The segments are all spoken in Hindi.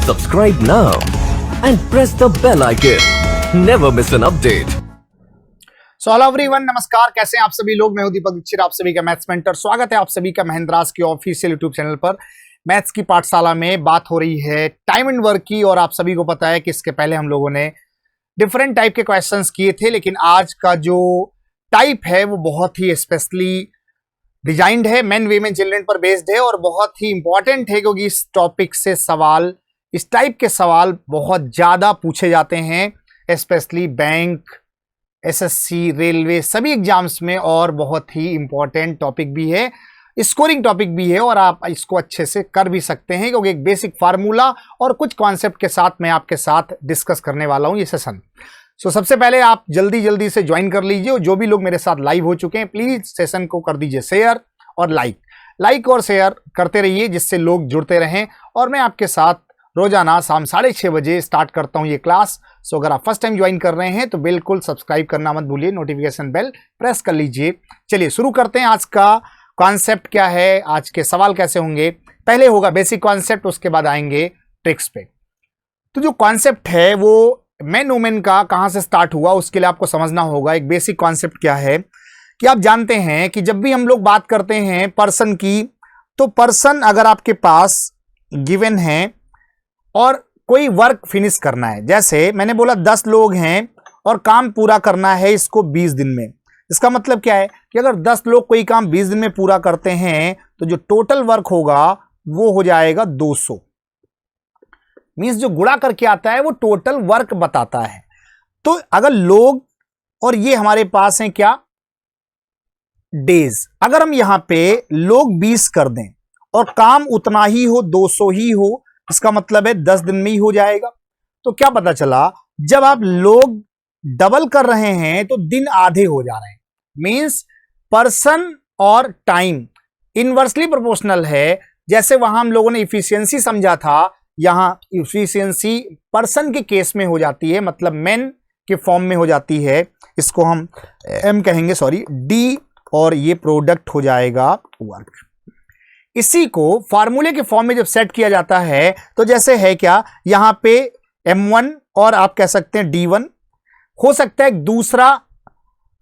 Subscribe now and press the bell icon. Never miss an update. So hello everyone, नमस्कार। कैसे हैं आप सभी लोग। मैं हूं दीपक दीक्षित, आप सभी का मैथ्स मेंटर। स्वागत है आप सभी का महिंद्रास के ऑफिशियल यूट्यूब चैनल पर। मैथ्स की पाठशाला में बात हो रही है टाइम एंड वर्क की, और आप सभी को पता है कि इसके पहले हम लोगों ने डिफरेंट टाइप के क्वेश्चंस किए थे, लेकिन आज का जो टाइप है वो बहुत ही स्पेशली डिजाइंड है, मेन वीमेन चिल्ड्रन पर बेस्ड है और बहुत ही इंपॉर्टेंट है, क्योंकि इस टॉपिक से सवाल, इस टाइप के सवाल बहुत ज्यादा पूछे जाते हैं, स्पेशली बैंक, एसएससी, रेलवे, सभी एग्जाम्स में, और बहुत ही इंपॉर्टेंट टॉपिक भी है, स्कोरिंग टॉपिक भी है, और आप इसको अच्छे से कर भी सकते हैं, क्योंकि एक बेसिक फार्मूला और कुछ कॉन्सेप्ट के साथ मैं आपके साथ डिस्कस करने वाला हूं ये सेशन। सो सबसे पहले आप जल्दी से ज्वाइन कर लीजिए, और जो भी लोग मेरे साथ लाइव हो चुके हैं प्लीज सेशन को कर दीजिए शेयर और लाइक और शेयर करते रहिए, जिससे लोग जुड़ते रहें। और मैं आपके साथ रोजाना शाम 6:30 बजे स्टार्ट करता हूं ये क्लास। सो अगर आप फर्स्ट टाइम ज्वाइन कर रहे हैं तो बिल्कुल सब्सक्राइब करना मत भूलिए, नोटिफिकेशन बेल प्रेस कर लीजिए। चलिए शुरू करते हैं। आज का कॉन्सेप्ट क्या है, आज के सवाल कैसे होंगे। पहले होगा बेसिक कॉन्सेप्ट, उसके बाद आएंगे ट्रिक्स पे। तो जो कॉन्सेप्ट है वो मेन वुमेन का कहां से स्टार्ट हुआ, उसके लिए आपको समझना होगा। एक बेसिक कॉन्सेप्ट क्या है कि आप जानते हैं कि जब भी हम लोग बात करते हैं पर्सन की, तो पर्सन अगर आपके पास गिवन है और कोई वर्क फिनिश करना है, जैसे मैंने बोला 10 लोग हैं और काम पूरा करना है इसको 20 दिन में। इसका मतलब क्या है कि अगर 10 लोग कोई काम 20 दिन में पूरा करते हैं तो जो टोटल वर्क होगा वो हो जाएगा 200। मींस जो गुणा करके आता है वो टोटल वर्क बताता है। तो अगर लोग, और ये हमारे पास है क्या, डेज, अगर हम यहां पे लोग 20 कर दें और काम उतना ही हो, 200 ही हो, इसका मतलब है 10 दिन में ही हो जाएगा। तो क्या पता चला, जब आप लोग डबल कर रहे हैं तो दिन आधे हो जा रहे हैं। मींस पर्सन और टाइम इनवर्सली प्रोपोर्शनल है। जैसे वहां हम लोगों ने इफिशियंसी समझा था, यहां इफिशियंसी पर्सन के केस में हो जाती है, मतलब मेन के फॉर्म में हो जाती है। इसको हम एम कहेंगे, सॉरी, डी, और ये प्रोडक्ट हो जाएगा वर्क। इसी को फार्मूले के फॉर्म में जब सेट किया जाता है तो जैसे है क्या, यहां पे M1 और आप कह सकते हैं D1, हो सकता है एक दूसरा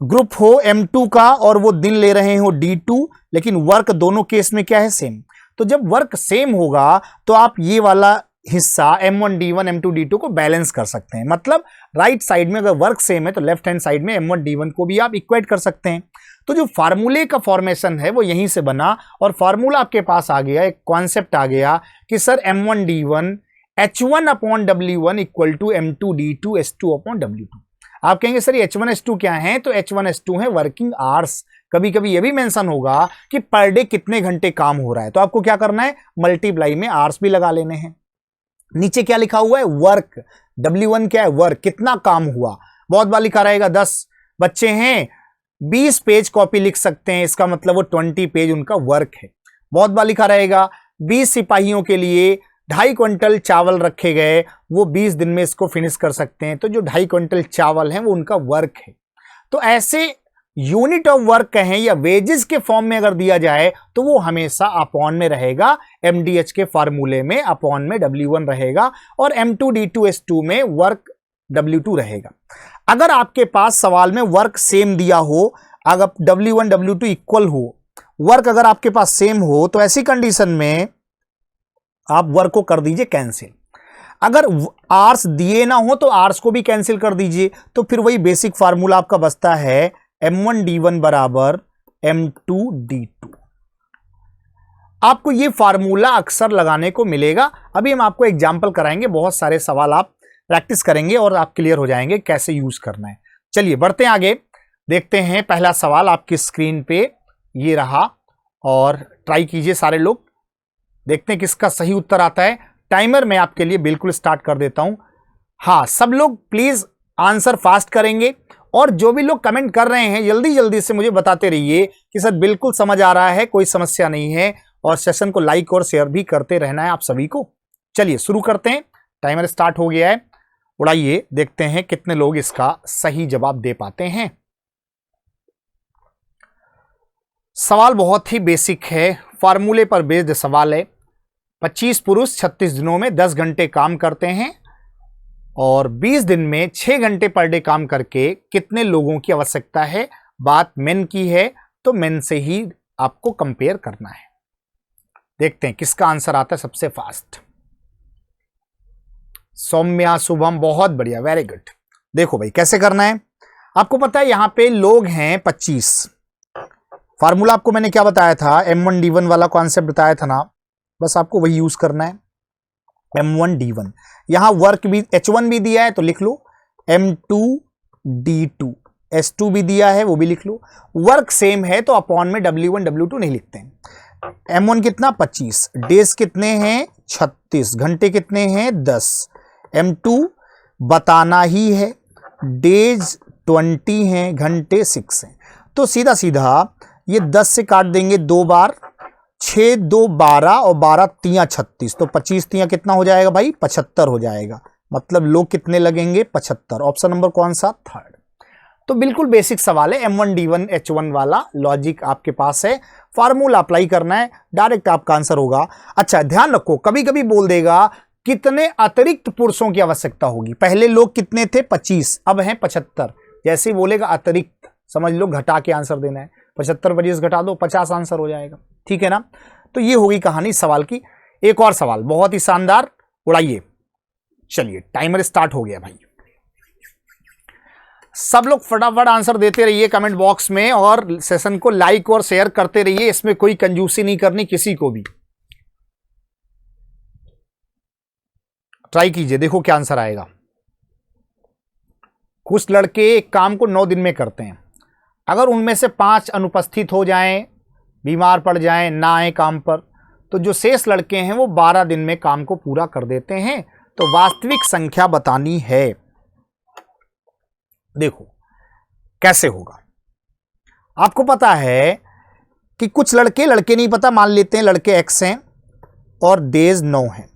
ग्रुप हो M2 का और वो दिन ले रहे हो D2, लेकिन वर्क दोनों केस में क्या है, सेम। तो जब वर्क सेम होगा तो आप ये वाला हिस्सा M1 D1 M2 D2 को बैलेंस कर सकते हैं। मतलब राइट साइड में अगर वर्क सेम है तो लेफ्ट हैंड साइड में M1 D1 को भी आप इक्वेट कर सकते हैं। तो जो फार्मूले का फॉर्मेशन है वो यहीं से बना, और फार्मूला आपके पास आ गया, एक कॉन्सेप्ट आ गया कि sir M1 D1 H1 upon W1 equal to M2 D2 S2 upon W2। आप कहेंगे सर ये H1 S2 क्या है, तो H1 S2 है वर्किंग आवर्स। कभी कभी ये भी मेंशन होगा कि पर डे कितने घंटे काम हो रहा है, तो आपको क्या करना है, मल्टीप्लाई में आवर्स भी लगा लेने हैं। नीचे क्या लिखा हुआ है, वर्क, W1 क्या है, वर्क, कितना काम हुआ। बहुत बार लिखा रहेगा 10 बच्चे हैं 20 पेज कॉपी लिख सकते हैं, इसका मतलब वो 20 पेज उनका वर्क है। बहुत बार लिखा रहेगा 20 सिपाहियों के लिए 2.5 क्विंटल चावल रखे गए, वो 20 दिन में इसको फिनिश कर सकते हैं, तो जो 2.5 क्विंटल चावल है वो उनका वर्क है। तो ऐसे यूनिट ऑफ वर्क कहें या वेजेस के फॉर्म में अगर दिया जाए तो वो हमेशा अपॉन में रहेगा, MDH के फार्मूले में अपॉन में W1 रहेगा, और M2 D2 S2 में वर्क W2 रहेगा। अगर आपके पास सवाल में वर्क सेम दिया हो, अगर W1 W2 इक्वल हो, वर्क अगर आपके पास सेम हो, तो ऐसी कंडीशन में आप वर्क को कर दीजिए कैंसिल। अगर आर्स दिए ना हो तो आर्स को भी कैंसिल कर दीजिए। तो फिर वही बेसिक फार्मूला आपका बचता है M1 D1 बराबर M2 D2। आपको ये फार्मूला अक्सर लगाने को मिलेगा। अभी हम आपको एग्जाम्पल कराएंगे, बहुत सारे सवाल आप प्रैक्टिस करेंगे और आप क्लियर हो जाएंगे कैसे यूज करना है। चलिए बढ़ते हैं आगे, देखते हैं पहला सवाल आपकी स्क्रीन पे ये रहा, और ट्राई कीजिए सारे लोग, देखते हैं किसका सही उत्तर आता है। टाइमर मैं आपके लिए बिल्कुल स्टार्ट कर देता हूं। हाँ, सब लोग प्लीज आंसर फास्ट करेंगे, और जो भी लोग कमेंट कर रहे हैं जल्दी से मुझे बताते रहिए कि सर बिल्कुल समझ आ रहा है, कोई समस्या नहीं है, और सेशन को लाइक और शेयर भी करते रहना है आप सभी को। चलिए शुरू करते हैं, टाइमर स्टार्ट हो गया है, उड़ाइए, देखते हैं कितने लोग इसका सही जवाब दे पाते हैं। सवाल बहुत ही बेसिक है, फार्मूले पर बेस्ड सवाल है। 25 पुरुष 36 दिनों में 10 घंटे काम करते हैं और 20 दिन में 6 घंटे पर डे काम करके कितने लोगों की आवश्यकता है। बात मेन की है तो मेन से ही आपको कंपेयर करना है। देखते हैं किसका आंसर आता है सबसे फास्ट। सौम्या, शुभम, बहुत बढ़िया, वेरी गुड। देखो भाई कैसे करना है, आपको पता है यहां पे लोग हैं 25। फार्मूला आपको मैंने क्या बताया था, M1D1 वाला कॉन्सेप्ट बताया था ना, बस आपको वही यूज करना है, M1D1। यहां वर्क भी H1 भी दिया है तो लिख लो, M2D2, S2 भी दिया है वो भी लिख लो। वर्क सेम है तो अपॉन में W1 W2 नहीं लिखते हैं। M1 कितना 25, डेज कितने हैं 36, घंटे कितने हैं 10। M2 बताना ही है, डेज 20 हैं, घंटे 6 हैं। तो सीधा सीधा ये 10 से काट देंगे 2 बार, 6 2 12 और 12 3 36, तो 25 3 कितना हो जाएगा भाई 75 हो जाएगा। मतलब लोग कितने लगेंगे 75। ऑप्शन नंबर कौन सा, थर्ड। तो बिल्कुल बेसिक सवाल है, M1D1 H1 वाला लॉजिक आपके पास है, फार्मूला अप्लाई करना है, डायरेक्ट आपका आंसर होगा। अच्छा ध्यान रखो, कभी कभी बोल देगा कितने अतिरिक्त पुरुषों की आवश्यकता होगी। पहले लोग कितने थे 25, अब हैं 75। जैसे ही बोलेगा अतिरिक्त समझ लो घटा के आंसर देना है, 75 25 घटा दो 50 आंसर हो जाएगा। ठीक है ना, तो ये होगी कहानी सवाल की। एक और सवाल बहुत ही शानदार, उड़ाइए। चलिए टाइमर स्टार्ट हो गया भाई, सब लोग फटाफट आंसर देते रहिए कमेंट बॉक्स में और सेशन को लाइक और शेयर करते रहिए, इसमें कोई कंजूसी नहीं करनी किसी को भी। ट्राई कीजिए, देखो क्या आंसर आएगा। कुछ लड़के एक काम को 9 दिन में करते हैं, अगर उनमें से 5 अनुपस्थित हो जाएं, बीमार पड़ जाएं, ना आए काम पर, तो जो शेष लड़के हैं वो 12 दिन में काम को पूरा कर देते हैं। तो वास्तविक संख्या बतानी है। देखो कैसे होगा, आपको पता है कि कुछ लड़के नहीं पता, मान लेते हैं लड़के X हैं और डेज 9 हैं,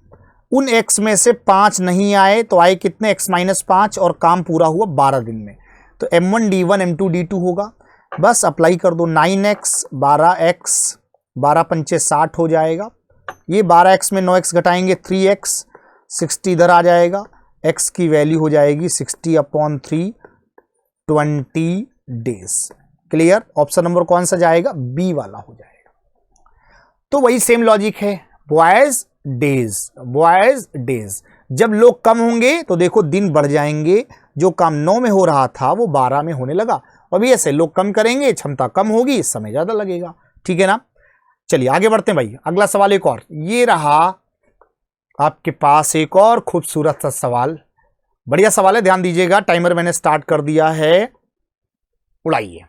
उन X में से 5 नहीं आए तो आए कितने X-5 और काम पूरा हुआ 12 दिन में। तो M1D1 M2D2 होगा, बस अप्लाई कर दो, 9X 12X 12 पंचे 60 हो जाएगा। ये 12X में 9X घटाएंगे 3X, 60 इधर आ जाएगा, X की वैल्यू हो जाएगी 60/3, 20 डेज। क्लियर, ऑप्शन नंबर कौन सा जाएगा, बी वाला हो जाएगा। तो वही सेम लॉजिक है, बॉयज डेज। जब लोग कम होंगे तो देखो दिन बढ़ जाएंगे, जो काम 9 में हो रहा था वो 12 में होने लगा। और भी ऐसे लोग कम करेंगे, क्षमता कम होगी, समय ज्यादा लगेगा। ठीक है ना, चलिए आगे बढ़ते हैं भाई। अगला सवाल एक और, ये रहा आपके पास एक और खूबसूरत सा सवाल, बढ़िया सवाल है, ध्यान दीजिएगा। टाइमर मैंने स्टार्ट कर दिया है, उड़ाइए।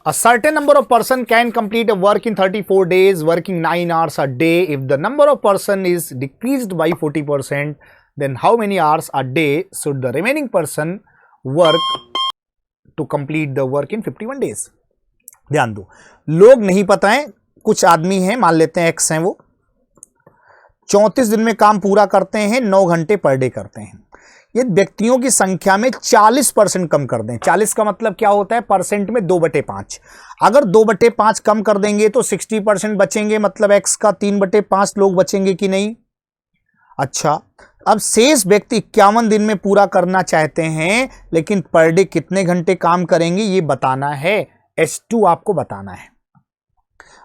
A certain number of person can complete a work in 34 days, working 9 hours a day. If the number of person is decreased by 40%, then how many hours a day should the remaining person work to complete the work in 51 days? ध्यान दो, लोग नहीं पता है, कुछ आदमी हैं, मान लेते हैं X हैं, वो 34 दिन में काम पूरा करते हैं, 9 घंटे पर डे करते हैं। ये व्यक्तियों की संख्या में 40% कम कर दें। 40 का मतलब क्या होता है, परसेंट में 2/5। अगर 2/5 कम कर देंगे तो 60% बचेंगे, मतलब X का 3/5 लोग बचेंगे कि नहीं। अच्छा, अब शेष व्यक्ति 51 दिन में पूरा करना चाहते हैं, लेकिन पर डे कितने घंटे काम करेंगे ये बताना है, H2 आपको बताना है।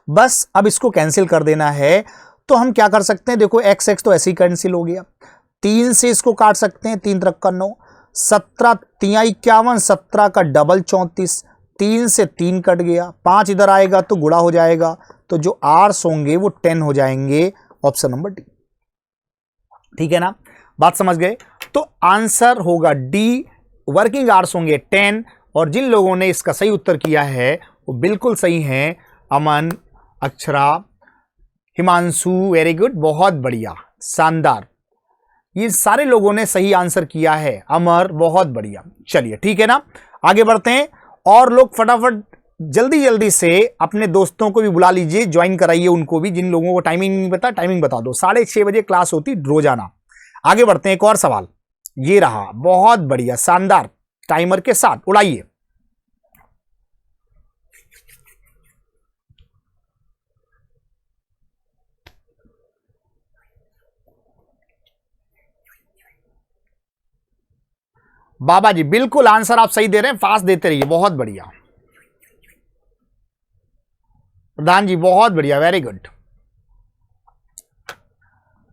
बस अब इसको कैंसिल कर देना है। तो हम क्या कर सकते हैं, देखो X तो ऐसे ही कैंसिल हो गया, 3 से इसको काट सकते हैं, 3 3 9, 17 3 51, 17 का डबल 34, 3 से 3 कट गया, 5 इधर आएगा तो गुणा हो जाएगा, तो जो आवर्स होंगे वो 10 हो जाएंगे। Option number D. ठीक है ना, बात समझ गए। तो आंसर होगा डी, वर्किंग आवर्स होंगे 10। और जिन लोगों ने इसका सही उत्तर किया है वो बिल्कुल सही हैं, अमन, अक्षरा, हिमांशु, वेरी गुड, बहुत बढ़िया, शानदार, ये सारे लोगों ने सही आंसर किया है। अमर, बहुत बढ़िया। चलिए ठीक है ना, आगे बढ़ते हैं और लोग फटाफट जल्दी जल्दी से अपने दोस्तों को भी बुला लीजिए, ज्वाइन कराइए उनको भी, जिन लोगों को टाइमिंग नहीं पता टाइमिंग बता दो। 6:30 बजे क्लास होती रोजाना। आगे बढ़ते हैं, एक और सवाल ये रहा, बहुत बढ़िया शानदार टाइमर के साथ, उड़ाइए। बाबा जी बिल्कुल आंसर आप सही दे रहे हैं, फास्ट देते रहिए, बहुत बढ़िया। प्रधान जी बहुत बढ़िया, वेरी गुड।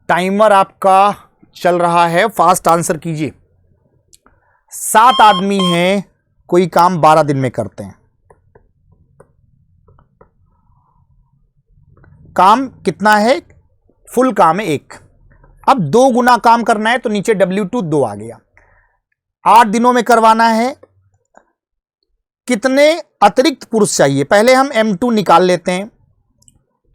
टाइमर आपका चल रहा है, फास्ट आंसर कीजिए। 7 आदमी हैं, कोई काम 12 दिन में करते हैं। काम कितना है? फुल काम है 1। अब 2 गुना काम करना है तो नीचे W2 2 आ गया। 8 दिनों में करवाना है, कितने अतिरिक्त पुरुष चाहिए? पहले हम M2 निकाल लेते हैं,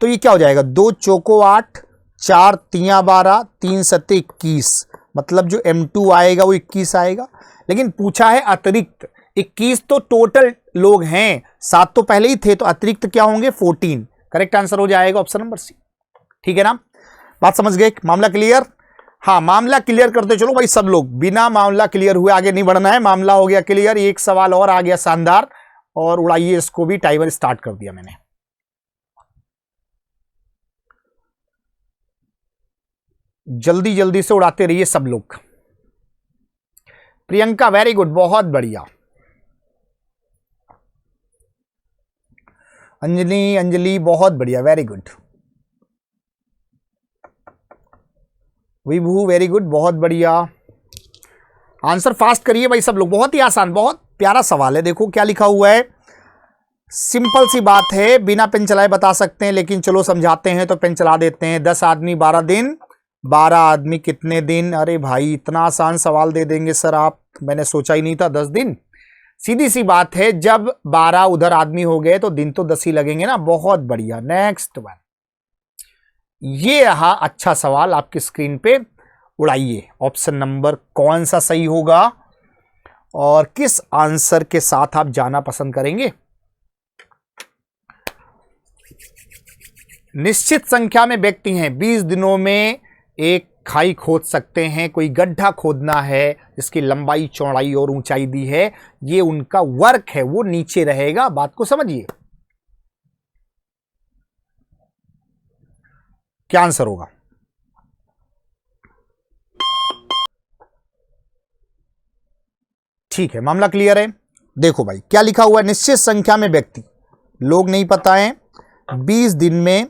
तो ये क्या हो जाएगा? 2 चौको 8, 4 तिया 12, 3 सत्ते 21, मतलब जो M2 आएगा वो 21 आएगा। लेकिन पूछा है अतिरिक्त, 21 तो टोटल लोग हैं, 7 तो पहले ही थे, तो अतिरिक्त क्या होंगे? 14। करेक्ट आंसर हो जाएगा ऑप्शन नंबर सी। ठीक है ना, बात समझ गए? मामला क्लियर? हाँ, मामला क्लियर करते चलो भाई सब लोग, बिना मामला क्लियर हुए आगे नहीं बढ़ना है। मामला हो गया क्लियर, एक सवाल और आ गया शानदार, और उड़ाइए इसको भी। टाइमर स्टार्ट कर दिया मैंने। जल्दी जल्दी से उड़ाते रहिए सब लोग। प्रियंका वेरी गुड, बहुत बढ़िया। अंजलि बहुत बढ़िया, वेरी गुड। विभू वेरी गुड, बहुत बढ़िया। आंसर फास्ट करिए भाई सब लोग, बहुत ही आसान, बहुत प्यारा सवाल है। देखो क्या लिखा हुआ है, सिंपल सी बात है, बिना पेन चलाए बता सकते हैं, लेकिन चलो समझाते हैं तो पेन चला देते हैं। 10 आदमी 12 दिन, 12 आदमी कितने दिन? अरे भाई इतना आसान सवाल दे देंगे सर आप, मैंने सोचा ही नहीं था 10 दिन। सीधी सी बात है, जब 12 उधर आदमी हो गए तो दिन तो 10 ही लगेंगे ना। बहुत बढ़िया, नेक्स्ट वन। ये रहा अच्छा सवाल आपकी स्क्रीन पे, उड़ाइए। ऑप्शन नंबर कौन सा सही होगा और किस आंसर के साथ आप जाना पसंद करेंगे? निश्चित संख्या में व्यक्ति हैं, 20 दिनों में एक खाई खोद सकते हैं। कोई गड्ढा खोदना है जिसकी लंबाई चौड़ाई और ऊंचाई दी है, ये उनका वर्क है, वो नीचे रहेगा। बात को समझिए, क्या आंसर होगा? ठीक है, मामला क्लियर है। देखो भाई क्या लिखा हुआ है, निश्चित संख्या में व्यक्ति, लोग नहीं पता है, 20 दिन में,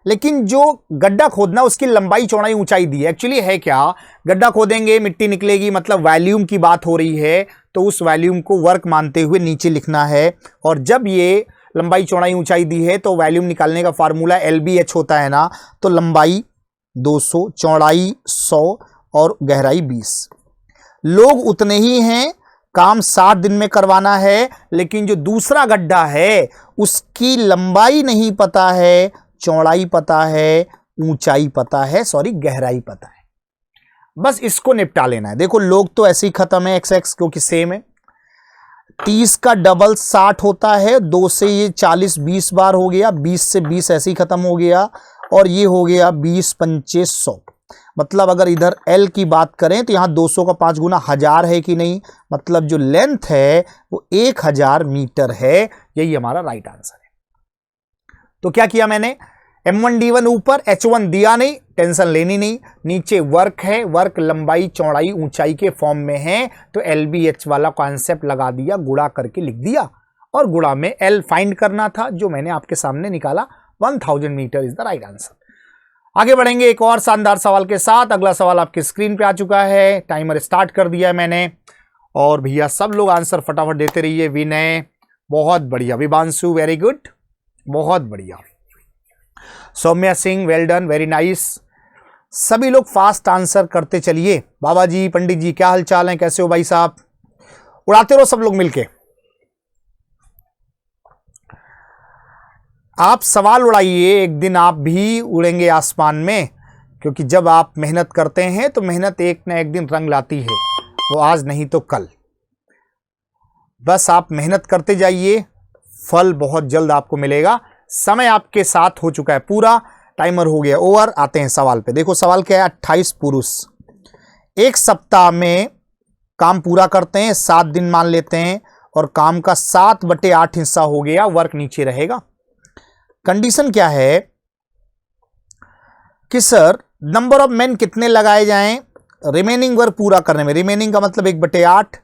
लेकिन जो गड्ढा खोदना उसकी लंबाई चौड़ाई ऊंचाई दी है। एक्चुअली है क्या, गड्ढा खोदेंगे मिट्टी निकलेगी, मतलब वॉल्यूम की बात हो रही है, तो उस वॉल्यूम को वर्क मानते हुए नीचे लिखना है। और जब ये लंबाई चौड़ाई ऊंचाई दी है तो वॉल्यूम निकालने का फार्मूला LBH होता है ना, तो लंबाई 200, चौड़ाई 100 और गहराई 20। लोग उतने ही हैं, काम 7 दिन में करवाना है, लेकिन जो दूसरा गड्ढा है उसकी लंबाई नहीं पता है, चौड़ाई पता है, ऊंचाई पता है, सॉरी गहराई पता है। बस इसको निपटा लेना है। देखो लोग तो ऐसे ही खत्म है, XX क्योंकि सेम है। 30 का डबल 60 होता है, 2 से ये 40 20 बार हो गया, 20 से 20 ऐसे ही खत्म हो गया, और ये हो गया 20 25 100। मतलब अगर इधर L की बात करें तो यहाँ 200 का 5 गुना 1000 है कि नहीं, मतलब जो लेंथ है वो 1000 मीटर है। यही हमारा राइट आंसर है। तो क्या किया मैंने, M1 D1 ऊपर, H1 दिया नहीं, टेंशन लेनी नहीं, नीचे वर्क है, वर्क लंबाई चौड़ाई ऊंचाई के फॉर्म में है, तो LBH वाला कॉन्सेप्ट लगा दिया, गुणा करके लिख दिया, और गुणा में L फाइंड करना था, जो मैंने आपके सामने निकाला। 1000 metre is the right answer. आगे बढ़ेंगे एक और शानदार सवाल के साथ। अगला सवाल आपकी स्क्रीन पे आ चुका है, टाइमर स्टार्ट कर दिया है मैंने, और भैया सब लोग आंसर फटाफट देते रहिए। विनय बहुत बढ़िया, विभांशु वेरी गुड, बहुत बढ़िया, Saumya Singh well done, very nice. सभी लोग फास्ट आंसर करते चलिए। बाबा जी, पंडित जी क्या हाल चाल है, कैसे हो भाई साहब? उड़ाते रहो सब लोग मिलके। आप सवाल उड़ाइए, एक दिन आप भी उड़ेंगे आसमान में, क्योंकि जब आप मेहनत करते हैं तो मेहनत एक ना एक दिन रंग लाती है, वो आज नहीं तो कल। बस आप मेहनत करते जाइए, फल बहुत जल्द आपको मिलेगा। समय आपके साथ हो चुका है पूरा, टाइमर हो गया ओवर। आते हैं सवाल पे। देखो सवाल क्या है, 28 पुरुष एक सप्ताह में काम पूरा करते हैं, 7 दिन मान लेते हैं, और काम का 7/8 हिस्सा हो गया, वर्क नीचे रहेगा। कंडीशन क्या है कि सर नंबर ऑफ मैन कितने लगाए जाएं रिमेनिंग वर्क पूरा करने में। रिमेनिंग का मतलब 1/8।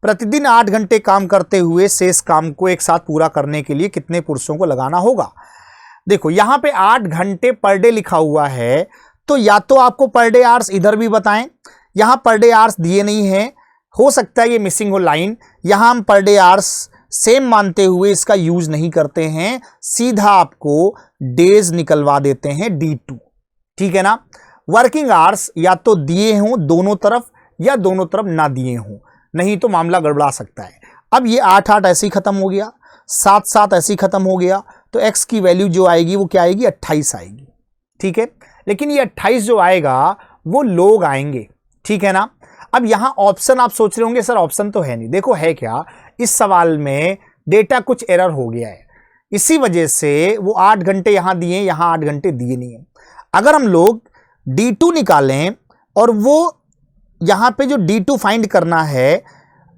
प्रतिदिन 8 घंटे काम करते हुए शेष काम को एक साथ पूरा करने के लिए कितने पुरुषों को लगाना होगा। देखो यहां पे 8 घंटे पर डे लिखा हुआ है, तो या तो आपको पर डे आवर्स इधर भी बताएं, यहां पर डे आवर्स दिए नहीं है, हो सकता है ये मिसिंग हो लाइन। यहां हम पर डे आवर्स सेम मानते हुए इसका यूज नहीं करते हैं, सीधा आपको डेज निकलवा देते हैं D2, ठीक है ना। वर्किंग आवर्स या तो दिए हों दोनों तरफ, या दोनों तरफ ना दिए हों, नहीं तो मामला गड़बड़ा सकता है। अब ये 8/8 ऐसे ही खत्म हो गया, 7/7 ऐसे ही खत्म हो गया, तो x की वैल्यू जो आएगी वो क्या आएगी, 28 आएगी, ठीक है। लेकिन ये 28 जो आएगा वो लोग आएंगे, ठीक है ना। अब यहां ऑप्शन आप सोच रहे होंगे सर ऑप्शन तो है नहीं। देखो है क्या, इस सवाल में डेटा कुछ एरर हो गया है, इसी वजह से वो 8 घंटे यहां दिए, यहां 8 घंटे दिए नहीं है। अगर हम लोग D2 निकालें और वो यहां पे जो D2 फाइंड करना है,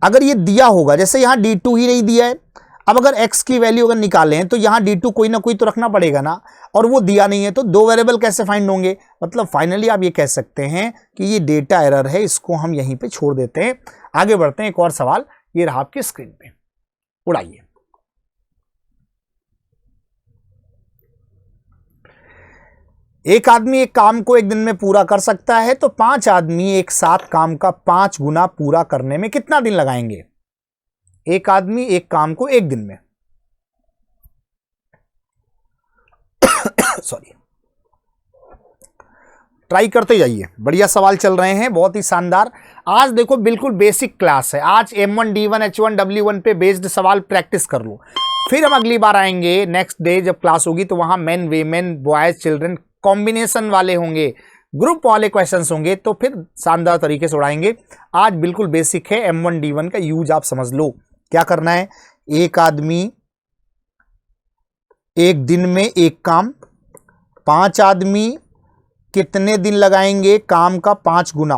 अगर ये दिया होगा, जैसे यहां D2 ही नहीं दिया है, अब अगर x की वैल्यू अगर निकालें तो यहां D2 कोई ना कोई तो रखना पड़ेगा ना, और वो दिया नहीं है, तो 2 वेरिएबल कैसे फाइंड होंगे। मतलब फाइनली आप ये कह सकते हैं कि ये डेटा एरर है, इसको हम यहीं पे छोड़ देते हैं। आगे बढ़ते हैं, एक और सवाल ये रहा आपकी स्क्रीन पे, उड़ाइए। एक आदमी एक काम को एक दिन में पूरा कर सकता है, तो 5 आदमी एक साथ काम का 5 गुना पूरा करने में कितना दिन लगाएंगे। एक आदमी एक काम को एक दिन में सॉरी, ट्राई करते जाइए, बढ़िया सवाल चल रहे हैं, बहुत ही शानदार। आज देखो बिल्कुल बेसिक क्लास है, आज M1 D1 H1 W1 पे बेस्ड सवाल प्रैक्टिस कर लो। फिर हम अगली बार आएंगे नेक्स्ट डे जब क्लास होगी, तो वहां main women boys children combination वाले होंगे, ग्रुप वाले क्वेश्चंस होंगे, तो फिर शानदार तरीके से उड़ाएंगे। आज बिल्कुल बेसिक है, M1 D1 का यूज आप समझ लो। क्या करना है, एक आदमी एक दिन में एक काम, 5 आदमी कितने दिन लगाएंगे काम का 5 गुना।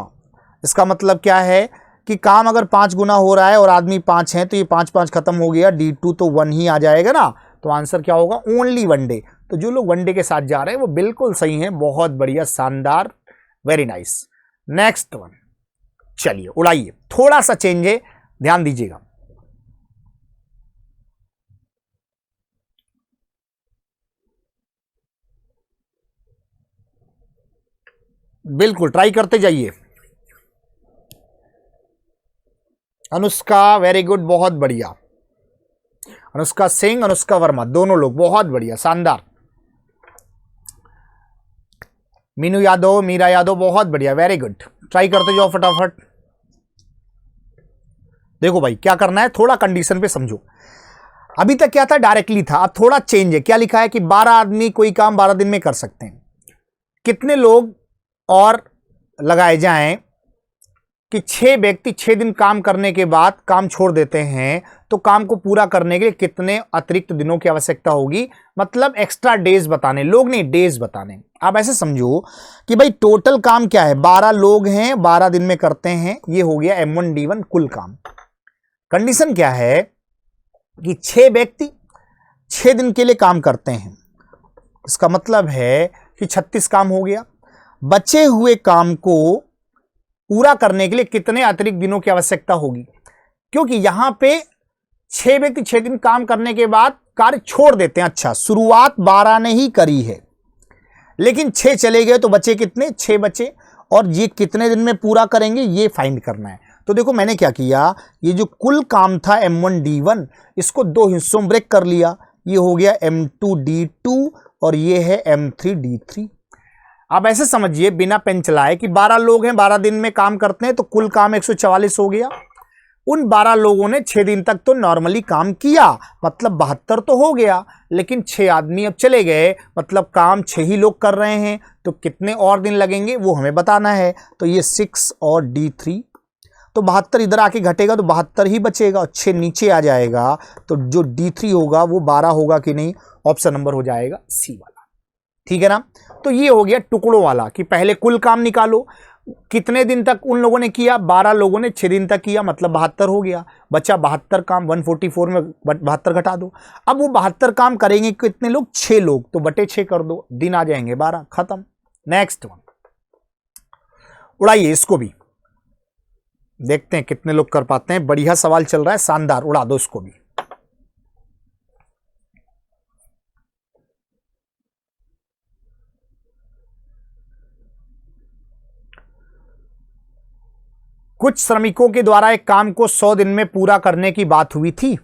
इसका मतलब क्या है कि काम अगर 5 गुना हो रहा है और आदमी 5 हैं, तो ये 5 खत्म हो गया, D2 तो 1 ही आ जाएगा ना, तो आंसर क्या होगा, ओनली 1 डे। तो जो लोग 1 डे के साथ जा रहे हैं वो बिल्कुल सही हैं, बहुत बढ़िया, शानदार, वेरी नाइस। नेक्स्ट वन, चलिए उड़ाइए, थोड़ा सा चेंज है, ध्यान दीजिएगा। बिल्कुल ट्राई करते जाइए। अनुष्का वेरी गुड, बहुत बढ़िया। अनुष्का सिंह, अनुष्का वर्मा, दोनों लोग बहुत बढ़िया, शानदार। मीनू यादव, मीरा यादव, बहुत बढ़िया, वेरी गुड। ट्राई करते जाओ फटाफट। देखो भाई क्या करना है, थोड़ा कंडीशन पे समझो। अभी तक क्या था, डायरेक्टली था, अब थोड़ा चेंज है। क्या लिखा है कि 12 आदमी कोई काम 12 दिन में कर सकते हैं। कितने लोग और लगाए जाएं कि 6 व्यक्ति 6 दिन काम करने के बाद काम छोड़ देते हैं, तो काम को पूरा करने के लिए कितने अतिरिक्त दिनों की आवश्यकता होगी। मतलब एक्स्ट्रा डेज बताने, लोग नहीं डेज बताने। आप ऐसे समझो कि भाई टोटल काम क्या है, 12 लोग हैं 12 दिन में करते हैं, ये हो गया M1 D1 कुल काम। कंडीशन क्या है कि 6 व्यक्ति 6 दिन के लिए काम करते हैं, इसका मतलब है कि 36 काम हो गया। बचे हुए काम को पूरा करने के लिए कितने अतिरिक्त दिनों की आवश्यकता होगी, क्योंकि यहां पे 6 व्यक्ति 6 दिन काम करने के बाद कार्य छोड़ देते हैं। अच्छा, शुरुआत 12 ने ही करी है, लेकिन 6 चले गए, तो बचे कितने, 6 बचे, और ये कितने दिन में पूरा करेंगे ये फाइंड करना है। तो देखो मैंने क्या किया, ये जो कुल काम था M1 D1, इसको 2 हिस्सों में ब्रेक कर लिया। ये हो गया M2 D2 और ये है M3 D3। आप ऐसे समझिए बिना पेन चलाए कि 12 लोग हैं 12 दिन में काम करते हैं, तो कुल काम 144 हो गया। उन 12 लोगों ने 6 दिन तक तो नॉर्मली काम किया, मतलब 72 तो हो गया, लेकिन 6 आदमी अब चले गए, मतलब काम 6 ही लोग कर रहे हैं, तो कितने और दिन लगेंगे वो हमें बताना है। तो ये 6 और D3 तो 72 इधर आके घटेगा तो 72 ही बचेगा और 6 नीचे आ जाएगा, तो जो D3 होगा वो 12 होगा कि नहीं, ऑप्शन नंबर हो जाएगा सी वाला। ठीक है ना। तो ये हो गया टुकड़ों वाला कि पहले कुल काम निकालो, कितने दिन तक उन लोगों ने किया, 12 लोगों ने 6 दिन तक किया, मतलब 72 हो गया, बचा 72 काम, 144 में 72 घटा दो। अब वो 72 काम करेंगे कितने लोग, 6 लोग, तो बटे 6 कर दो, दिन आ जाएंगे 12, खत्म। नेक्स्ट वन, उड़ाइए इसको भी, देखते हैं कितने लोग कर पाते हैं। बढ़िया सवाल चल रहा है, शानदार, उड़ा दो इसको भी। कुछ श्रमिकों के द्वारा एक काम को 100 दिन में पूरा करने की बात हुई थी,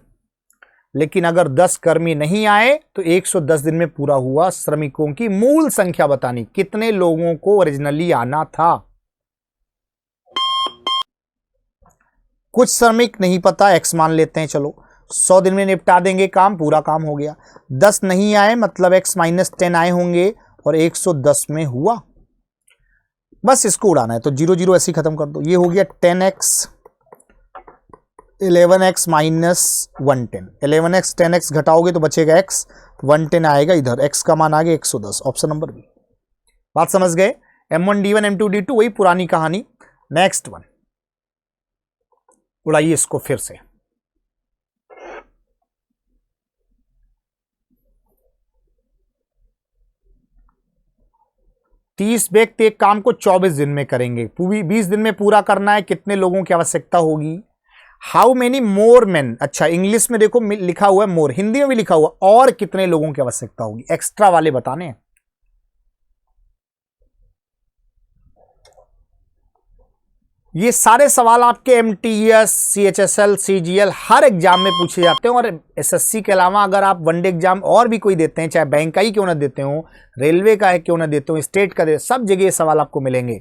लेकिन अगर 10 कर्मी नहीं आए तो 110 दिन में पूरा हुआ। श्रमिकों की मूल संख्या बतानी, कितने लोगों को ओरिजिनली आना था। कुछ श्रमिक नहीं पता, एक्स मान लेते हैं, चलो 100 दिन में निपटा देंगे काम, पूरा काम हो गया। 10 नहीं आए मतलब x - 10 आए होंगे और 110 में हुआ। बस इसको उड़ाना है, तो 0 0 ऐसे ही खत्म कर दो। ये हो गया 10x 11x - 110, 11x 10x घटाओगे तो बचेगा x, 110 आएगा इधर, x का मान आ गया 110, ऑप्शन नंबर बी। बात समझ गए। M1 D1 M2 D2 वही पुरानी कहानी। नेक्स्ट वन, उड़ाइए इसको फिर से। तीस व्यक्ति एक काम को 24 दिन में करेंगे, 20 दिन में पूरा करना है, कितने लोगों की आवश्यकता होगी। हाउ मेनी मोर मैन, अच्छा इंग्लिश में देखो लिखा हुआ है मोर, हिंदी में भी लिखा हुआ, और कितने लोगों की आवश्यकता होगी, एक्स्ट्रा वाले बताने हैं। ये सारे सवाल आपके MTS, CHSL, CGL हर एग्जाम में पूछे जाते हैं, और SSC के अलावा अगर आप वनडे एग्जाम और भी कोई देते हैं, चाहे बैंक का ही क्यों ना देते हो, रेलवे का है क्यों ना देते हो, स्टेट का दे, सब जगह ये सवाल आपको मिलेंगे।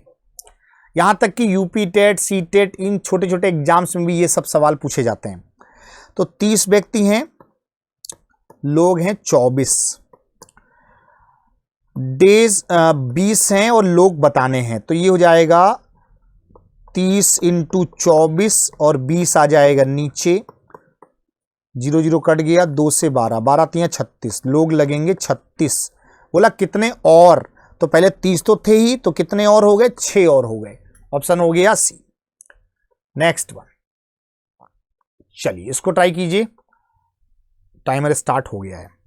यहां तक कि UP टेट, C टेट, इन छोटे छोटे एग्जाम्स में भी ये सब सवाल पूछे जाते हैं। तो 30 व्यक्ति हैं, लोग हैं 24, डेज 20 हैं और लोग बताने हैं, तो ये हो जाएगा 30 × 24 और 20 आ जाएगा नीचे, 0 0 कट गया, 2 से 12, 12 3 36, लोग लगेंगे 36। बोला कितने और, तो पहले 30 तो थे ही, तो कितने और हो गए, 6 और हो गए, ऑप्शन हो गया सी। नेक्स्ट वन, चलिए इसको ट्राई कीजिए, टाइमर स्टार्ट हो गया है।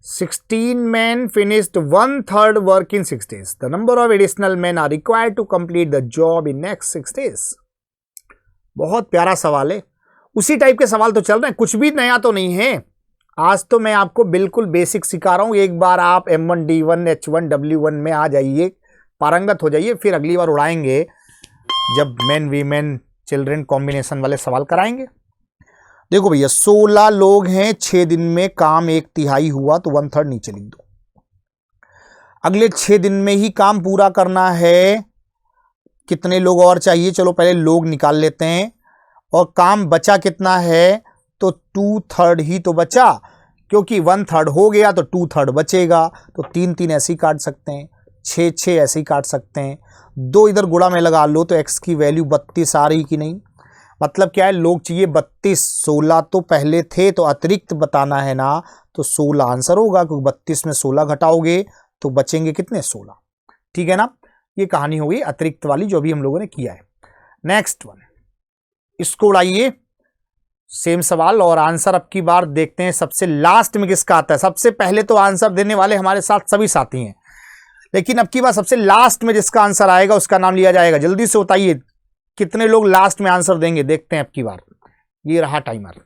"16 men finished 1/3 work in 6 days. The number of additional men are required to complete the job in next 6 days." बहुत प्यारा सवाल है, उसी टाइप के सवाल तो चल रहे हैं, कुछ भी नया तो नहीं है। आज तो मैं आपको बिल्कुल बेसिक सिखा रहा हूं, एक बार आप M1 D1 H1 W1 में आ जाइए, पारंगत हो जाइए, फिर अगली बार उड़ाएंगे जब मैन वीमेन चिल्ड्रन कॉम्बिनेशन वाले सवाल कराएंगे। देखो भैया 16 लोग हैं, 6 दिन में काम 1/3 हुआ, तो 1/3 नीचे लिख दो। अगले 6 दिन में ही काम पूरा करना है, कितने लोग और चाहिए, चलो पहले लोग निकाल लेते हैं, और काम बचा कितना है, तो 2/3 ही तो बचा, क्योंकि 1/3 हो गया तो 2/3 बचेगा, तो 3 3 ऐसे ही काट सकते हैं, 6 6 ऐसे ही काट सकते हैं, 2 इधर गुणा में लगा लो, तो x की वैल्यू 32 आ रही कि नहीं। मतलब क्या है, लोग चाहिए 32, 16 तो पहले थे तो अतिरिक्त बताना है ना, तो 16 आंसर होगा, क्योंकि 32 में 16 घटाओगे तो बचेंगे कितने, 16। ठीक है ना, ये कहानी हो गई अतिरिक्त वाली जो भी हम लोगों ने किया है। नेक्स्ट वन, इसको उड़ाइए, सेम सवाल, और आंसर अब की बार देखते हैं सबसे लास्ट में किसका आता है। सबसे पहले तो आंसर देने वाले हमारे साथ सभी साथी हैं, लेकिन अब की बार सबसे लास्ट में जिसका आंसर आएगा उसका नाम लिया जाएगा। जल्दी से बताइए कितने लोग लास्ट में आंसर देंगे, देखते हैं अब की बार। ये रहा टाइमर।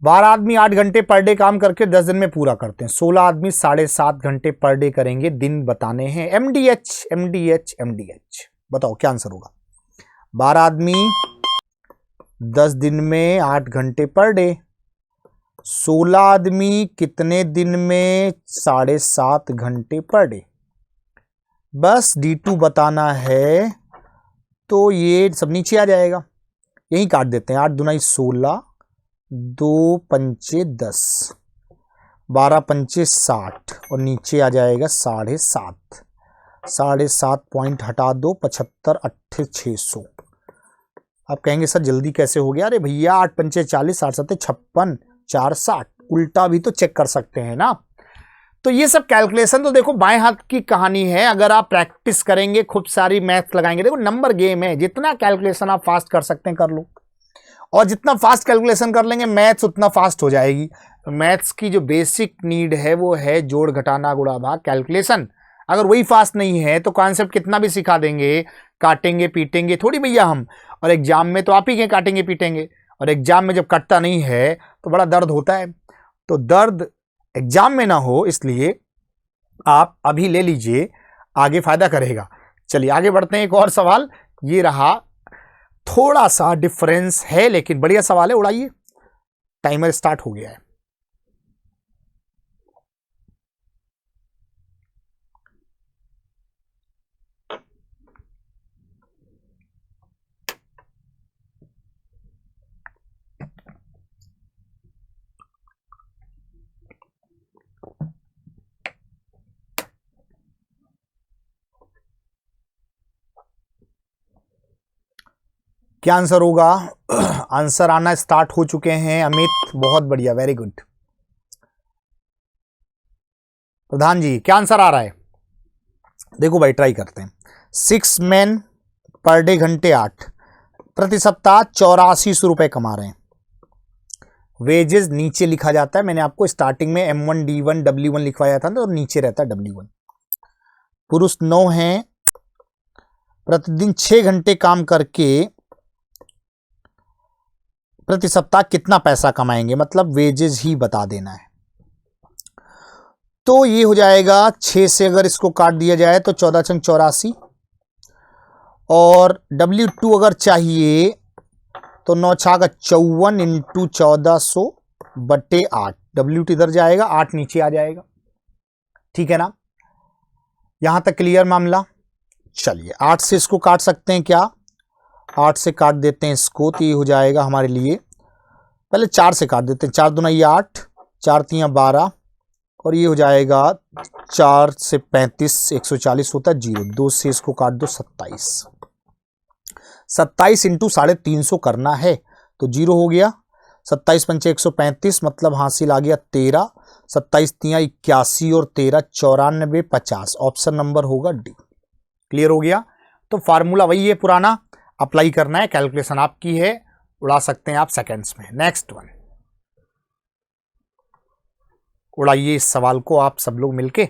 बारह आदमी 8 घंटे पर डे काम करके 10 दिन में पूरा करते हैं, 16 आदमी 7.5 घंटे पर डे करेंगे, दिन बताने हैं। MDH MDH MDH, बताओ क्या आंसर होगा। 12 आदमी 10 दिन में 8 घंटे पर डे, 16 आदमी कितने दिन में 7.5 घंटे पर डे, बस D2 बताना है। तो ये सब नीचे आ जाएगा, यही काट देते हैं। 8 दूना 16, 2 पंचे 10, 12 पंचे 60 और नीचे आ जाएगा 7.5। 7.5 पॉइंट हटा दो, 75 8 600। आप कहेंगे सर जल्दी कैसे हो गया? अरे भैया 8 पंचे 40, 8 7 56, 4 60, उल्टा भी तो चेक कर सकते हैं ना। तो ये सब कैलकुलेशन तो देखो बाएं हाथ की कहानी है। अगर आप प्रैक्टिस करेंगे, खूब सारी मैथ्स लगाएंगे, देखो नंबर गेम है, जितना कैलकुलेशन आप फास्ट कर सकते हैं कर लो, और जितना फास्ट कैलकुलेशन कर लेंगे मैथ्स उतना फास्ट हो जाएगी। तो मैथ्स की जो बेसिक नीड है वो है जोड़ घटाना गुणा भाग कैलकुलेशन। अगर वही फास्ट नहीं है तो कॉन्सेप्ट कितना भी सिखा देंगे, काटेंगे पीटेंगे थोड़ी भैया हम। और एग्जाम में तो आप ही के काटेंगे पीटेंगे, और एग्जाम में जब कटता नहीं है तो बड़ा दर्द होता है। तो दर्द एग्जाम में ना हो इसलिए आप अभी ले लीजिए, आगे फायदा करेगा। चलिए आगे बढ़ते हैं। एक और सवाल ये रहा, थोड़ा सा डिफरेंस है लेकिन बढ़िया सवाल है। उड़ाइए, टाइमर स्टार्ट हो गया है। क्या आंसर होगा? आंसर आना स्टार्ट हो चुके हैं। अमित बहुत बढ़िया, वेरी गुड। प्रधान जी क्या आंसर आ रहा है? देखो भाई ट्राई करते हैं। 6 मैन पर डे घंटे 8, प्रति सप्ताह 8400 रुपए कमा रहे हैं। वेजेस नीचे लिखा जाता है, मैंने आपको स्टार्टिंग में M1 D1 W1 लिखवाया था ना, तो नीचे रहता है W1। पुरुष 9 हैं, प्रतिदिन 6 घंटे काम करके प्रति सप्ताह कितना पैसा कमाएंगे, मतलब वेजेस ही बता देना है। तो ये हो जाएगा 6 से अगर इसको काट दिया जाए तो 14 छंग 84, और W2 अगर चाहिए तो 9 छाग 54 इंटू 1400 बटे 8। W2 इधर जाएगा, 8 नीचे आ जाएगा। ठीक है ना, यहां तक क्लियर मामला? चलिए 8 से इसको काट सकते हैं क्या? 8 से काट देते हैं इसको, तो ये हो जाएगा हमारे लिए, पहले 4 से काट देते हैं। 4 दूना ये 8, 4 3 12, और ये हो जाएगा 4 से 35, 140 होता है 0। 2 से इसको काट दो 27। 27 इंटू 350 करना है तो 0 हो गया। 27 पंचे 135, मतलब हासिल आ गया 13। 27 3 81 और 13 94 50। ऑप्शन नंबर होगा डी। क्लियर हो गया? तो फार्मूला वही है पुराना, अप्लाई करना है, कैलकुलेशन आपकी है, उड़ा सकते हैं आप सेकंड्स में। नेक्स्ट वन, उड़ाइए इस सवाल को आप सब लोग मिलके।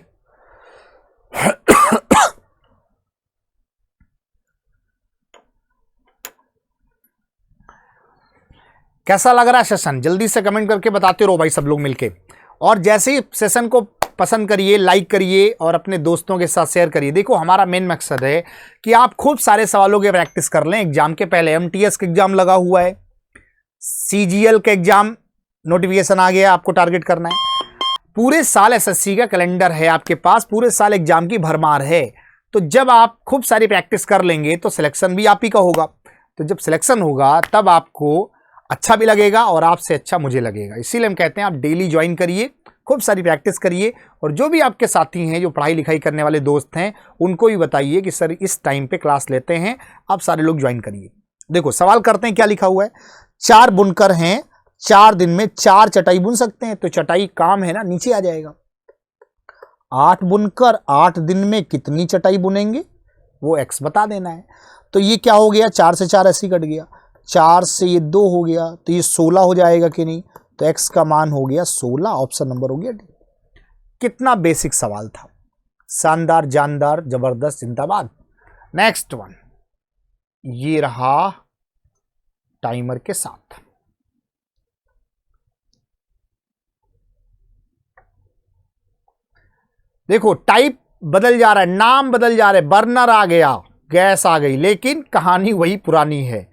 कैसा लग रहा है सेशन? जल्दी से कमेंट करके बताते रहो भाई सब लोग मिलके। और जैसे ही सेशन को पसंद करिए, लाइक करिए और अपने दोस्तों के साथ शेयर करिए। देखो हमारा मेन मकसद है कि आप खूब सारे सवालों की प्रैक्टिस कर लें एग्जाम के पहले। MTS का एग्जाम लगा हुआ है, CGL का एग्जाम नोटिफिकेशन आ गया, आपको टारगेट करना है। पूरे साल SSC का कैलेंडर है आपके पास, पूरे साल एग्जाम की भरमार है। तो जब आप खूब सारी प्रैक्टिस कर लेंगे तो सिलेक्शन भी आप ही का होगा। तो जब सिलेक्शन होगा तब आपको अच्छा भी लगेगा और आपसे अच्छा मुझे लगेगा। इसीलिए हम कहते हैं आप डेली ज्वाइन करिए, खूब सारी प्रैक्टिस करिए, और जो भी आपके साथी हैं जो पढ़ाई लिखाई करने वाले दोस्त हैं उनको भी बताइए कि सर इस टाइम पे क्लास लेते हैं, आप सारे लोग ज्वाइन करिए। देखो सवाल करते हैं, क्या लिखा हुआ है? 4 बुनकर हैं, 4 दिन में 4 चटाई बुन सकते हैं। तो चटाई काम है ना, नीचे आ जाएगा। 8 बुनकर 8 दिन में कितनी चटाई बुनेंगे वो x बता देना है। तो ये क्या हो गया, 4 से 4 ऐसे कट गया, 4 से ये 2 हो गया, तो ये 16 हो जाएगा कि नहीं? तो x का मान हो गया 16। ऑप्शन नंबर हो गया डी। कितना बेसिक सवाल था, शानदार जानदार जबरदस्त, जिंदाबाद। नेक्स्ट वन ये रहा टाइमर के साथ। देखो टाइप बदल जा रहा है, नाम बदल जा रहे, बर्नर आ गया, गैस आ गई, लेकिन कहानी वही पुरानी है।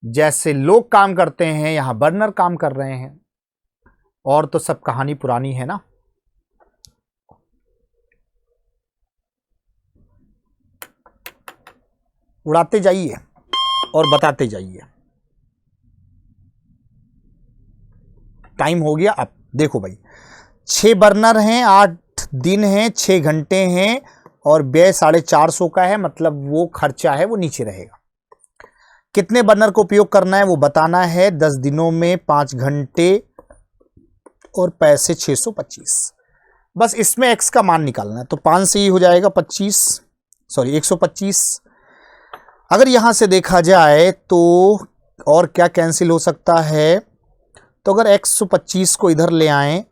जैसे लोग काम करते हैं यहां बर्नर काम कर रहे हैं। और तो सब कहानी पुरानी है ना। उड़ाते जाइए और बताते जाइए। टाइम हो गया। अब देखो भाई, 6 बर्नर हैं, 8 दिन हैं, 6 घंटे हैं और व्यय 450 का है, मतलब वो खर्चा है वो नीचे रहेगा। कितने बर्नर को उपयोग करना है वो बताना है। 10 दिनों में 5 घंटे और पैसे 625। बस इसमें x का मान निकालना है। तो 5 से ही हो जाएगा 125। अगर यहां से देखा जाए तो और क्या कैंसिल हो सकता है, तो अगर 125 को इधर ले आएं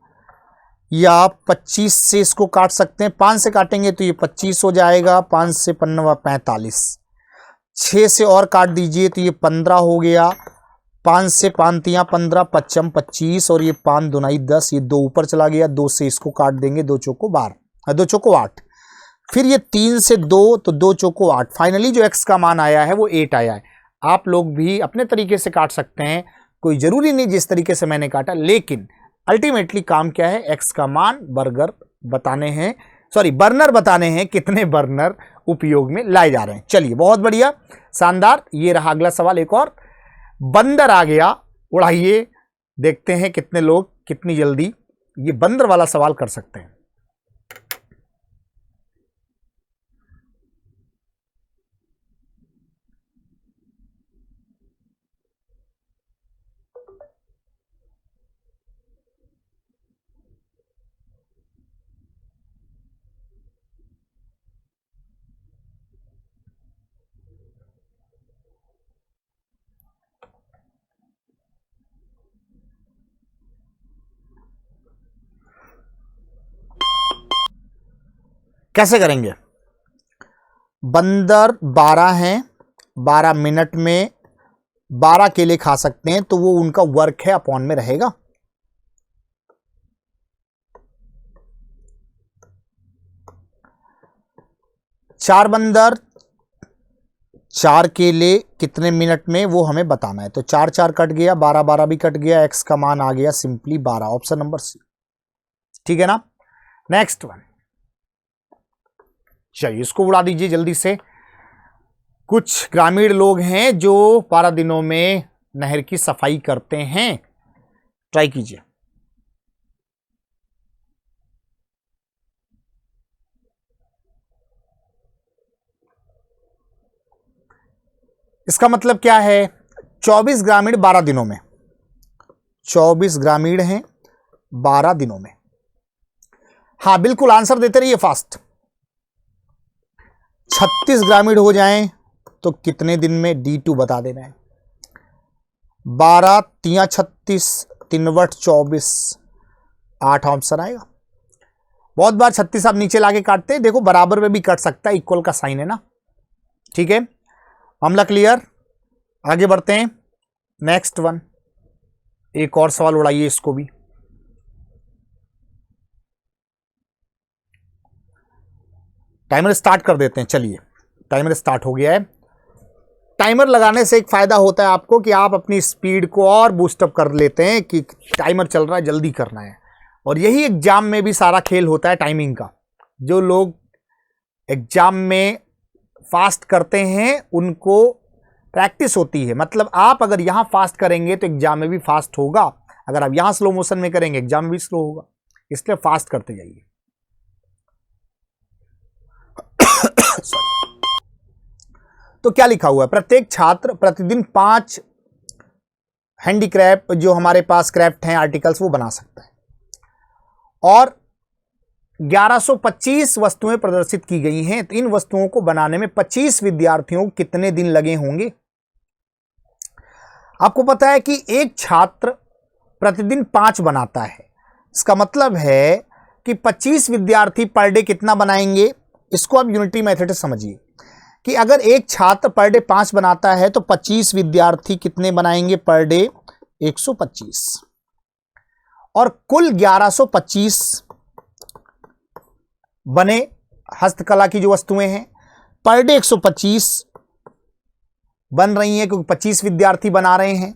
या 25 से इसको काट सकते हैं। 5 से काटेंगे तो ये 25 हो जाएगा, 5 से 45, 6 से और काट दीजिए तो ये 15 हो गया, 5 से 5 तियां 15, 55 25 और ये 5 दुनाई 10, ये 2 ऊपर चला गया, 2 से इसको काट देंगे, 2 चौको 12, 2 चौको 8, फिर ये 3 से 2 तो 2 चौको 8। फाइनली जो x का मान आया है वो 8 आया है। आप लोग भी अपने तरीके से काट सकते हैं, कोई जरूरी नहीं जिस तरीके से मैंने काटा, लेकिन अल्टीमेटली काम क्या है, x का मान बर्नर बताने हैं कितने बर्नर उपयोग में लाए जा रहे हैं। चलिए बहुत बढ़िया, शानदार। ये रहा अगला सवाल, एक और बंदर आ गया, उड़ाइए, देखते हैं कितने लोग कितनी जल्दी ये बंदर वाला सवाल कर सकते हैं। कैसे करेंगे? बंदर 12 हैं, 12 मिनट में 12 केले खा सकते हैं, तो वो उनका वर्क है, अपॉन में रहेगा। चार बंदर 4 केले कितने मिनट में वो हमें बताना है। तो 4 4 कट गया, 12 12 भी कट गया, x का मान आ गया सिंपली 12, ऑप्शन नंबर सी। ठीक है ना। नेक्स्ट वन, चलिए इसको उड़ा दीजिए जल्दी से। कुछ ग्रामीण लोग हैं जो 12 दिनों में नहर की सफाई करते हैं, ट्राई कीजिए। इसका मतलब क्या है, 24 ग्रामीण 12 दिनों में, 24 ग्रामीण हैं 12 दिनों में। हाँ बिल्कुल, आंसर देते रहिए फास्ट। 36 ग्रामीण हो जाएं तो कितने दिन में, D2 बता देना है। 12 तियां 36, 3 वट 24, 8 ऑप्शन आएगा। बहुत बार 36 आप नीचे लाके काटते हैं, देखो बराबर में भी कट सकता है, इक्वल का साइन है ना। ठीक है, मामला क्लियर। आगे बढ़ते हैं, नेक्स्ट वन, एक और सवाल उड़ाइए इसको भी। टाइमर स्टार्ट कर देते हैं। चलिए टाइमर स्टार्ट हो गया है। टाइमर लगाने से एक फायदा होता है आपको कि आप अपनी स्पीड को और बूस्टअप कर लेते हैं कि टाइमर चल रहा है, जल्दी करना है। और यही एग्जाम में भी सारा खेल होता है टाइमिंग का। जो लोग एग्जाम में फास्ट करते हैं उनको प्रैक्टिस होती है, मतलब आप अगर यहां फास्ट करेंगे तो एग्जाम में भी फास्ट होगा, अगर आप यहां स्लो मोशन में करेंगे एग्जाम में भी स्लो होगा, इसलिए फास्ट करते जाइए। तो क्या लिखा हुआ है, प्रत्येक छात्र प्रतिदिन 5 हैंडीक्राफ्ट जो हमारे पास क्राफ्ट हैं आर्टिकल्स वो बना सकता है, और 1125 वस्तुएं प्रदर्शित की गई हैं। तो इन वस्तुओं को बनाने में 25 विद्यार्थियों को कितने दिन लगे होंगे। आपको पता है कि एक छात्र प्रतिदिन 5 बनाता है, इसका मतलब है कि 25 विद्यार्थी पर डे कितना बनाएंगे। इसको आप यूनिटी मेथड से समझिए कि अगर एक छात्र पर डे 5 बनाता है तो 25 विद्यार्थी कितने बनाएंगे पर डे, 125, और कुल 1125 बने हस्तकला की जो वस्तुएं हैं, पर डे 125 बन रही हैं क्योंकि 25 विद्यार्थी बना रहे हैं।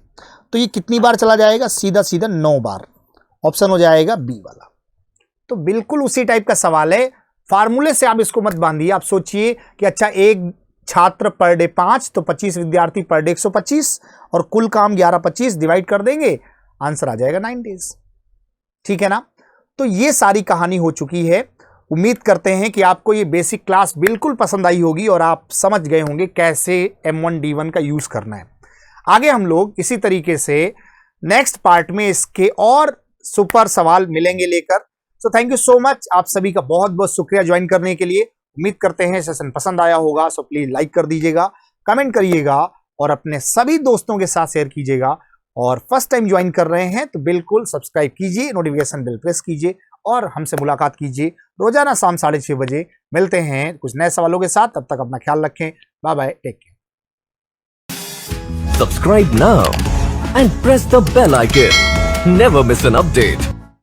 तो ये कितनी बार चला जाएगा, सीधा सीधा 9 बार। ऑप्शन हो जाएगा बी वाला। तो बिल्कुल उसी टाइप का सवाल है, फार्मूले से आप इसको मत बांधिए। आप सोचिए कि अच्छा एक छात्र पर डे 5, तो 25 विद्यार्थी पर डे 125, और कुल काम 11-25 डिवाइड कर देंगे, आंसर आ जाएगा 9 डेज। ठीक है ना। तो ये सारी कहानी हो चुकी है। उम्मीद करते हैं कि आपको ये बेसिक क्लास बिल्कुल पसंद आई होगी और आप समझ गए होंगे कैसे M1D1 का यूज करना है। आगे हम लोग इसी तरीके से नेक्स्ट पार्ट में इसके और सुपर सवाल मिलेंगे लेकर। So thank you so much, आप सभी का बहुत बहुत शुक्रिया ज्वाइन करने के लिए। उम्मीद करते हैं सेशन पसंद आया होगा। सो प्लीज लाइक कर दीजिएगा, कमेंट करिएगा और अपने सभी दोस्तों के साथ शेयर कीजिएगा। और फर्स्ट टाइम ज्वाइन कर रहे हैं तो बिल्कुल सब्सक्राइब कीजिए, नोटिफिकेशन बेल प्रेस कीजिए और हमसे मुलाकात कीजिए रोजाना शाम 6:30 बजे। मिलते हैं कुछ नए सवालों के साथ, तब तक अपना ख्याल रखें। Bye bye, take care. Subscribe now and press the bell icon. Never miss an update.